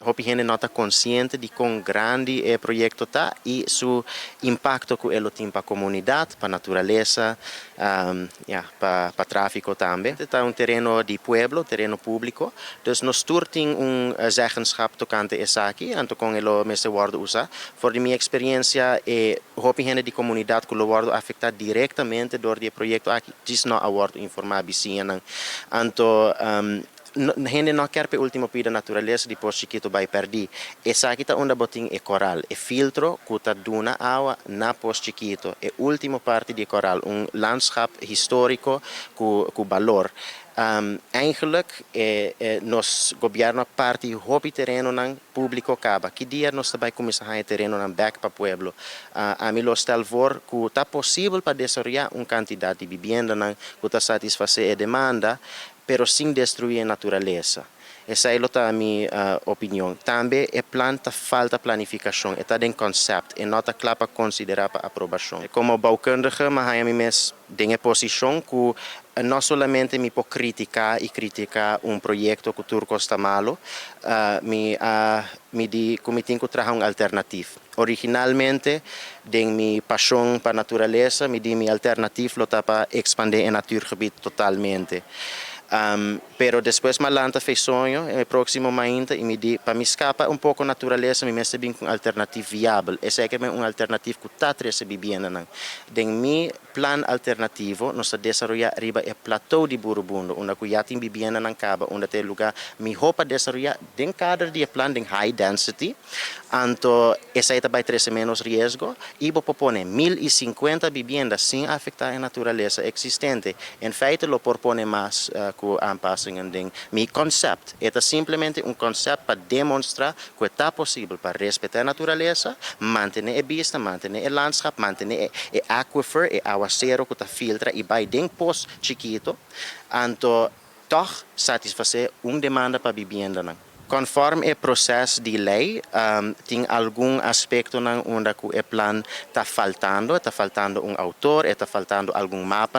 Hopi gente não está consciente de quão grande é o projeto tá e seu impacto que ele tem para a comunidade, para a natureza, para tráfico também. Está terreno de pueblo, terreno público, dus nós temos zeggenschap tocante essa aqui, anto com ele mesmo word usa. Voor de minha experiência, hopi gente de comunidade que o word afetado diretamente door die projeto aqui, diz não a word informar bicina, anto gente não quer per último pida natureza depois chiquito vai perder. Essa aqui tá onde botin é coral, é filtro que tá duna água na pós chiquito. É última parte de coral, landschap histórico com valor. Eigenlijk nos governo parte hobby terreno nan público acaba. Que dia nós também começamos a terreno nan back para pueblo. A mim lo stel voor que tá possível para desarrollar quantidade de vivienda nan que tá satisfazer a demanda, pero sem destruir a natureza. Essa é a minha opinião. Também é planta falta planificação, é em conceito, e não está claro para considerar para aprovação. Como bouwkundige, mas eu mesmo tenho a posição que não somente me pode criticar projeto que turco está malo, me di que tenho que trazer alternativa. Originalmente, tenho minha paixão para a natureza, me di minha alternativa para expandir o natuurgebied totalmente. Pero depois malanta fez sonho, no próximo momento, e me di, para me escapar pouco da natureza, me recebi uma alternativa viável. Essa é uma alternativa que está recebendo. Em meu plano alternativo, nós desenvolvemos riba o platô de Burubundo, onde já tem vivienda na caba, onde tem lugar, me roupa desenvolver dentro cadro de plano de high density, então essa é também ter menos risco, e vou propor 1.050 viviendas sem afetar a natureza existente. Em feito, lo propõe mais com aanpassingen ding. Mijn concept é simplesmente concept para demonstrar que está possível para respeitar a natureza, manter a vista, manter o landschap, manter o aquifer, o aguacero que filtra e vai dentro poço chiquito, então toch satisfazer demanda para vivienda. Conforme o processo de lei, tem algum aspecto onde o plano está faltando autor, está faltando algum mapa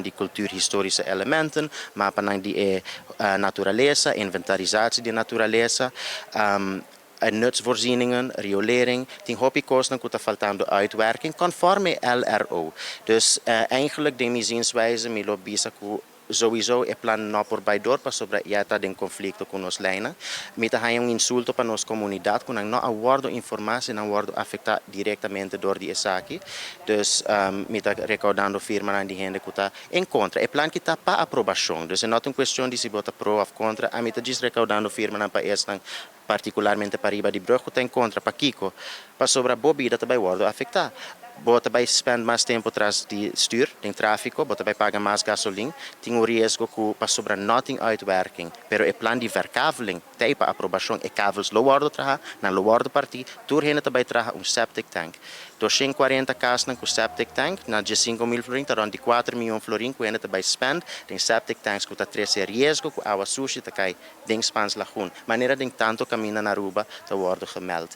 de cultura histórica elementen, mapa de natureza, inventarizatie de natureza, nutsvoorzieningen, riolering, tem hobby kosten que está faltando uitwerking, conforme LRO. Dus eigenlijk de mijn zienswijze, mijn lobby's, sowieso é plano não por baidor para sobre já está em conflito com nós leina. Me tá insulto para nossa comunidade que não aguardo informação, não aguardo afetar diretamente dor de essa aqui. Dus me tá recordando firma de gente que está em contra. É plano que está para aprovação. Dus é não uma questão de se botar pro ou contra. A me tá diz recordando firma para esta particularmente para riba de Brugge que está em contra para Kiko. Para sobre a bobida também aguardo afetar. Bota vai spend mais tempo atrás de stuur, tem tráfico, bota vai pagar mais gasolina, tem o risco que para sobre não tem uitwerking. Pero o plano de verkaveling, tem para aprovação, e kavels lo worden traha, na lo worden parti, tur heen também traha septic tank. 240 casas com septic tank, na de 5.000 florin, rond de 4 milhões florin, que heen também spend, tem septic tanks que está 13 risco, que água sushi, tá cai, dentro spans lagoon. Maneira de tanto caminha na Aruba, tá worden gemeld.